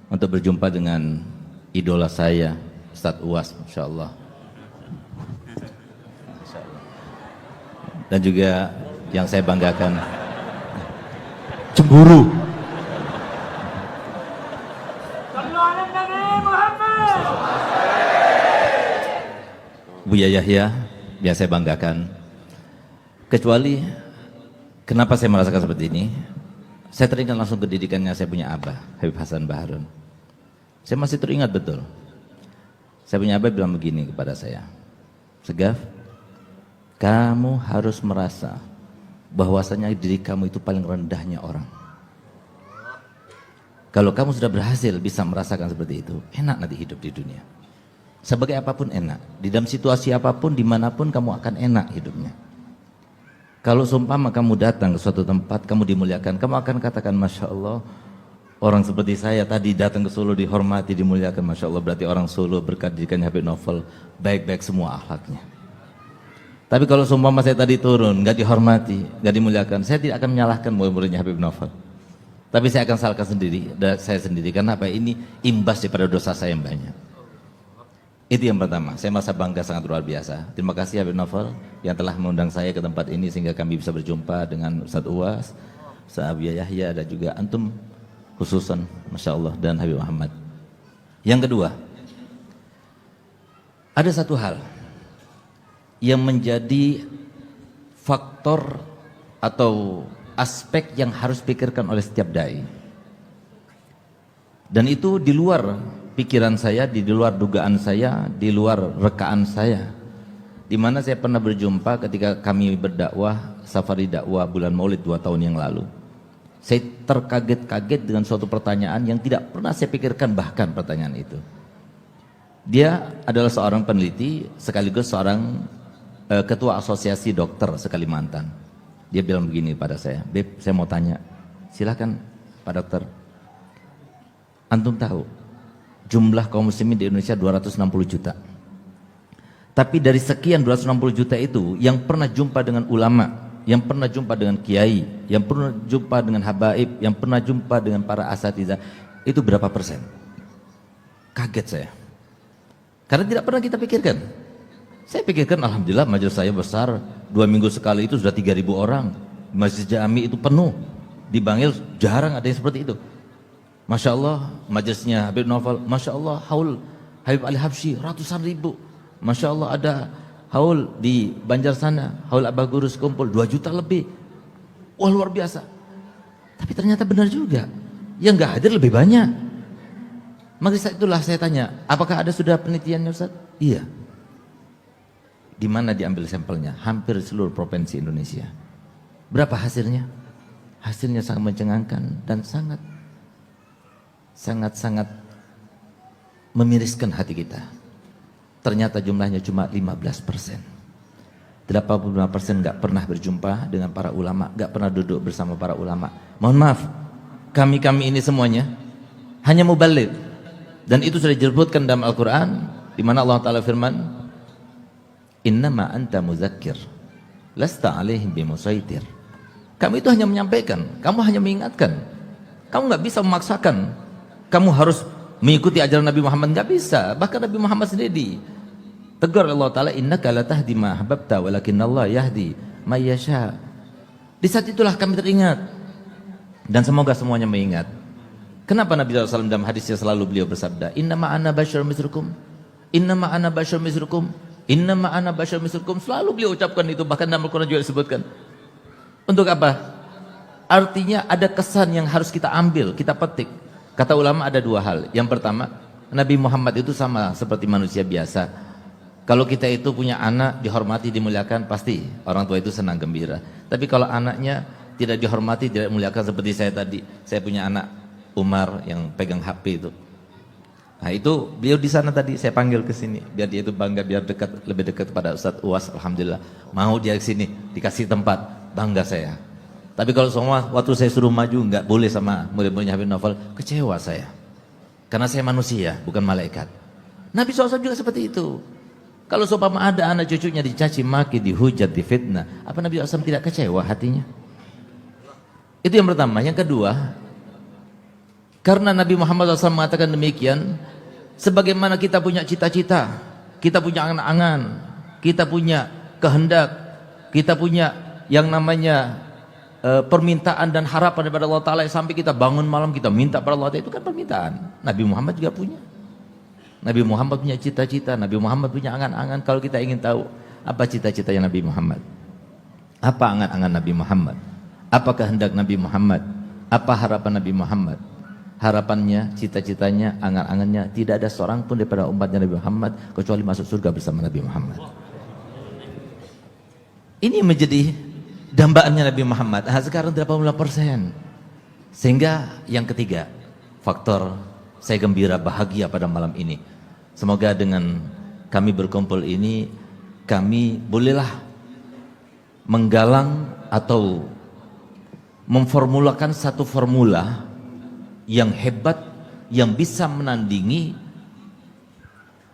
untuk berjumpa dengan idola saya, Ustadz Uwas, Masya Allah. Dan juga yang saya banggakan, cemburu. Buya Yahya, yang saya banggakan. Kecuali, kenapa saya merasakan seperti ini? Saya teringat langsung ke didikannya saya punya abah, Habib Hasan Baharun. Saya masih teringat betul. Saya punya abah bilang begini kepada saya, Segaf, kamu harus merasa bahwasanya diri kamu itu paling rendahnya orang. Kalau kamu sudah berhasil bisa merasakan seperti itu, enak nanti hidup di dunia. Sebagai apapun enak, di dalam situasi apapun, dimanapun kamu akan enak hidupnya. Kalau seumpama kamu datang ke suatu tempat, kamu dimuliakan, kamu akan katakan, Masya Allah, orang seperti saya tadi datang ke Solo dihormati, dimuliakan, Masya Allah, berarti orang Solo berkat didikannya Habib Novel, baik-baik semua akhlaknya. Tapi kalau seumpama saya tadi turun, nggak dihormati, nggak dimuliakan, saya tidak akan menyalahkan murid-muridnya Habib Novel. Tapi saya akan salahkan sendiri, saya sendiri, karena apa? Ini imbas daripada dosa saya yang banyak. Itu yang pertama, saya merasa bangga sangat luar biasa. Terima kasih Habib Novel yang telah mengundang saya ke tempat ini sehingga kami bisa berjumpa dengan Ustadz Uwas, Ustadz Buya Yahya, dan juga antum khususan, Masya Allah, dan Habib Muhammad. Yang kedua, ada satu hal yang menjadi faktor atau aspek yang harus dipikirkan oleh setiap dai, dan itu di luar pikiran saya, di luar dugaan saya, di luar rekaan saya. Di mana saya pernah berjumpa ketika kami berdakwah safari dakwah bulan Maulid 2 tahun yang lalu. Saya terkaget-kaget dengan suatu pertanyaan yang tidak pernah saya pikirkan, bahkan pertanyaan itu. Dia adalah seorang peneliti sekaligus seorang ketua asosiasi dokter se-Kalimantan. Dia bilang begini pada saya, Beb, saya mau tanya, silakan Pak Dokter. Antum tahu jumlah kaum muslimin di Indonesia 260 juta. Tapi dari sekian 260 juta itu, yang pernah jumpa dengan ulama, yang pernah jumpa dengan kiai, yang pernah jumpa dengan habaib, yang pernah jumpa dengan para asatidzah, itu berapa persen? Kaget saya. Karena tidak pernah kita pikirkan. Saya pikirkan, alhamdulillah majelis saya besar, 2 minggu sekali itu sudah 3.000 orang. Masjid Jami itu penuh. Di Bangil jarang ada yang seperti itu. Masya Allah, majelisnya Habib Novel, Masya Allah, haul Habib Ali Habsyi, ratusan ribu. Masya Allah, ada haul di Banjar sana, haul Abah Guru sekumpul, 2 juta lebih. Wah, luar biasa. Tapi ternyata benar juga, yang gak hadir lebih banyak. Maka saat itulah saya tanya, apakah ada sudah penelitiannya Ustaz? Iya. Di mana diambil sampelnya? Hampir seluruh provinsi Indonesia. Berapa hasilnya? Hasilnya sangat mencengangkan dan sangat memiriskan hati kita. Ternyata jumlahnya cuma 15%. 85% nggak pernah berjumpa dengan para ulama, nggak pernah duduk bersama para ulama. Mohon maaf, kami ini semuanya hanya mubaligh, dan itu sudah disebutkan dalam Al-Quran, di mana Allah Taala firman, Innama anta muzakkir, lasta alaihim bimusaitir. Kamu itu hanya menyampaikan, kamu hanya mengingatkan, kamu nggak bisa memaksakan. Kamu harus mengikuti ajaran Nabi Muhammad, nggak bisa. Bahkan Nabi Muhammad sendiri tegur Allah Ta'ala, innaka la tahdi ma ahbabta walakinnallaha yahdi may yasha. Di saat itulah kami teringat, dan semoga semuanya mengingat. Kenapa Nabi SAW dalam hadisnya selalu beliau bersabda, innama ana basyarun mislukum, innama ana basyarun mislukum, innama ana basyarun mislukum. Selalu beliau ucapkan itu, bahkan dalam Al-Quran juga disebutkan. Untuk apa? Artinya ada kesan yang harus kita ambil, kita petik. Kata ulama ada 2 hal. Yang pertama, Nabi Muhammad itu sama seperti manusia biasa. Kalau kita itu punya anak, dihormati, dimuliakan, pasti orang tua itu senang gembira. Tapi kalau anaknya tidak dihormati, tidak dimuliakan, seperti saya tadi, saya punya anak Umar yang pegang HP itu. Nah itu beliau di sana tadi, saya panggil ke sini, biar dia itu bangga, biar dekat, lebih dekat kepada Ustadz Uwas. Alhamdulillah, mau dia ke sini, dikasih tempat, bangga saya. Tapi kalau semua waktu saya suruh maju nggak boleh sama murid-muridnya Habib Novel, kecewa saya. Karena saya manusia, bukan malaikat. Nabi SAW juga seperti itu. Kalau seumpama ada anak cucunya dicaci maki, dihujat, difitnah, apa Nabi SAW tidak kecewa hatinya? Itu yang pertama. Yang kedua, Karena Nabi Muhammad SAW mengatakan demikian, sebagaimana kita punya cita-cita, kita punya angan-angan, kita punya kehendak, kita punya yang namanya permintaan dan harapan daripada Allah Ta'ala, sampai kita bangun malam kita minta pada Allah Ta'ala, itu kan permintaan. Nabi Muhammad juga punya. Nabi Muhammad punya cita-cita, Nabi Muhammad punya angan-angan. Kalau kita ingin tahu apa cita-citanya Nabi Muhammad, apa angan-angan Nabi Muhammad, apa kehendak Nabi Muhammad, apa harapan Nabi Muhammad, harapannya, cita-citanya, angan-angannya, tidak ada seorang pun daripada umatnya Nabi Muhammad kecuali masuk surga bersama Nabi Muhammad. Ini menjadi dambaannya Nabi Muhammad. Sekarang 80%. Sehingga yang ketiga, faktor saya gembira, bahagia pada malam ini. Semoga dengan kami berkumpul ini, kami bolehlah menggalang atau memformulakan satu formula yang hebat, yang bisa menandingi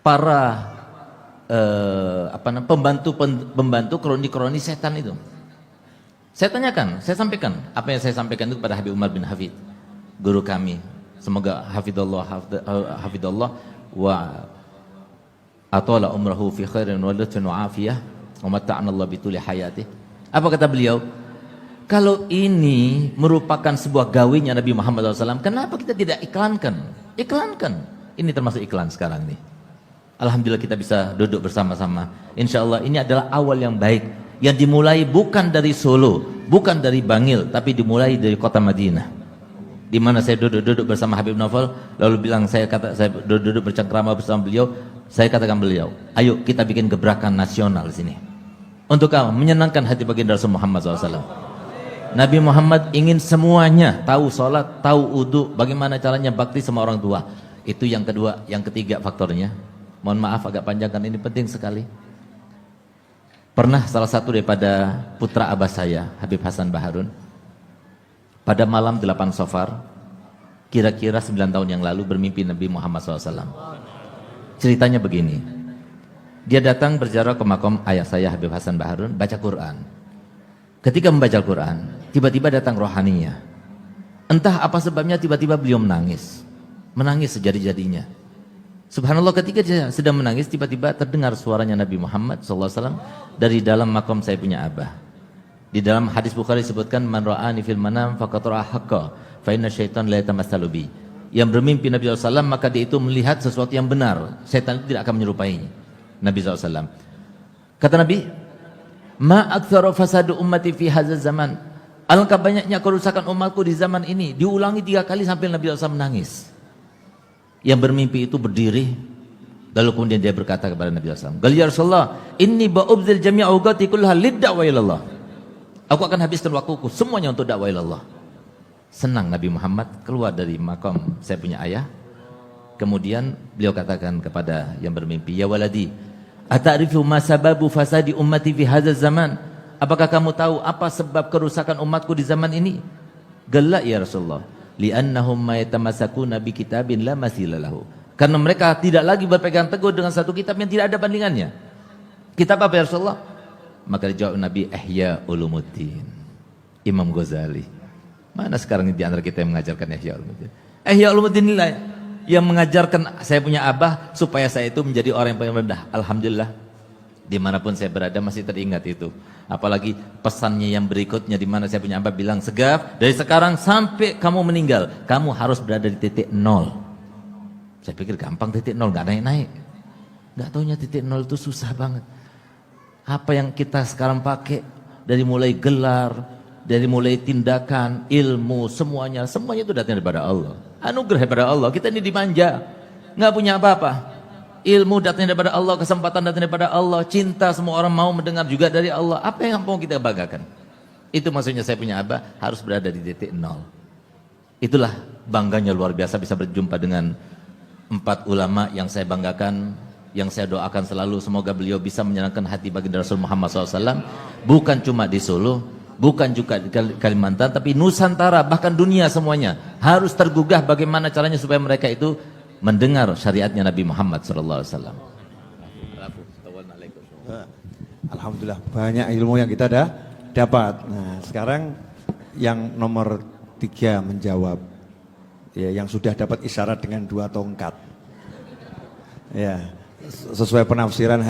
para pembantu kroni-kroni setan itu. Saya tanyakan, saya sampaikan apa yang saya sampaikan itu kepada Habib Umar bin Hafid, guru kami. Semoga hafidallah wa atala umrahu fi khairin wa lutfin wa afiyah wa mata'ana Allah bituli hayatih. Apa kata beliau? Kalau ini merupakan sebuah gawinya Nabi Muhammad SAW, kenapa kita tidak iklankan? Iklankan. Ini termasuk iklan sekarang nih. Alhamdulillah kita bisa duduk bersama-sama. Insya Allah ini adalah awal yang baik, yang dimulai bukan dari Solo, bukan dari Bangil, tapi dimulai dari kota Madinah, di mana saya duduk-duduk bersama Habib Novel, lalu bilang saya duduk bercengkrama bersama beliau. Saya katakan beliau, ayo kita bikin gebrakan nasional di sini untuk menyenangkan hati baginda Rasul Muhammad SAW. Nabi Muhammad ingin semuanya tahu sholat, tahu wudu, bagaimana caranya bakti sama orang tua. Itu yang kedua. Yang ketiga faktornya, mohon maaf agak panjang kan ini penting sekali. Pernah salah satu daripada putra abah saya, Habib Hasan Baharun, pada malam 8 Safar, kira-kira 9 tahun yang lalu bermimpi Nabi Muhammad SAW. Ceritanya begini, dia datang berziarah ke makam ayah saya Habib Hasan Baharun, baca Quran. Ketika membaca Quran, tiba-tiba datang rohaninya. Entah apa sebabnya tiba-tiba beliau menangis. Menangis sejadi-jadinya. Subhanallah, ketika dia sedang menangis, tiba-tiba terdengar suaranya Nabi Muhammad SAW dari dalam makam saya punya abah. Di dalam hadis Bukhari disebutkan, man ra'ani fil manam faqad ra'a haqqa fa inna syaitan la yatamassalu bi. Yang bermimpi Nabi SAW, maka dia itu melihat sesuatu yang benar. Setan itu tidak akan menyerupai Nabi SAW. Kata Nabi, ma aktsara fasadu ummati fi hadzal zaman. Alangkah banyaknya kerusakan umatku di zaman ini. Diulangi 3 kali sampai Nabi SAW menangis. Yang bermimpi itu berdiri, lalu kemudian dia berkata kepada Nabi SAW, "Qal ya Rasulullah, inni ba'ubdzil jami'a awqati kullaha lid-da'wa ilallah." Aku akan habiskan waktuku semuanya untuk dakwah ilallah. Senang Nabi Muhammad keluar dari makam saya punya ayah. Kemudian beliau katakan kepada yang bermimpi, "Ya waladi, ata'rifu ma sababu fasadi ummati fi hadzal zaman?" Apakah kamu tahu apa sebab kerusakan umatku di zaman ini? Qala ya Rasulullah, li'annahum ma yatamassakuna bi kitabin la masila lahu. Karena mereka tidak lagi berpegang teguh dengan satu kitab yang tidak ada bandingannya. Kitab apa ya Rasulullah? Maka dijawab Nabi, Ihya Ulumuddin, Imam Ghazali. Mana sekarang di antara kita yang mengajarkan Ihya Ulumuddin? Ihya Ulumuddin inilah yang mengajarkan saya punya abah supaya saya itu menjadi orang yang paling rendah. Alhamdulillah, dimanapun saya berada masih teringat itu. Apalagi pesannya yang berikutnya, di mana saya punya abah bilang, Segaf, dari sekarang sampai kamu meninggal, kamu harus berada di titik 0. Saya pikir gampang titik 0, nggak naik-naik. Nggak taunya titik 0 itu susah banget. Apa yang kita sekarang pakai, dari mulai gelar, dari mulai tindakan, ilmu, semuanya itu datang daripada Allah. Anugerah daripada Allah. Kita ini dimanja, nggak punya apa-apa. Ilmu datang daripada Allah, kesempatan datang daripada Allah, cinta semua orang mau mendengar juga dari Allah. Apa yang mau kita banggakan? Itu maksudnya saya punya abah harus berada di titik 0. Itulah bangganya luar biasa bisa berjumpa dengan 4 ulama yang saya banggakan, yang saya doakan selalu semoga beliau bisa menyenangkan hati baginda Rasul Muhammad SAW. Bukan cuma di Solo, bukan juga di Kalimantan, tapi Nusantara, bahkan dunia semuanya harus tergugah bagaimana caranya supaya mereka itu mendengar syariatnya Nabi Muhammad SAW. Alhamdulillah banyak ilmu yang kita dapat. Nah sekarang yang nomor 3 menjawab ya, yang sudah dapat isyarat dengan 2 tongkat. Ya, sesuai penafsiran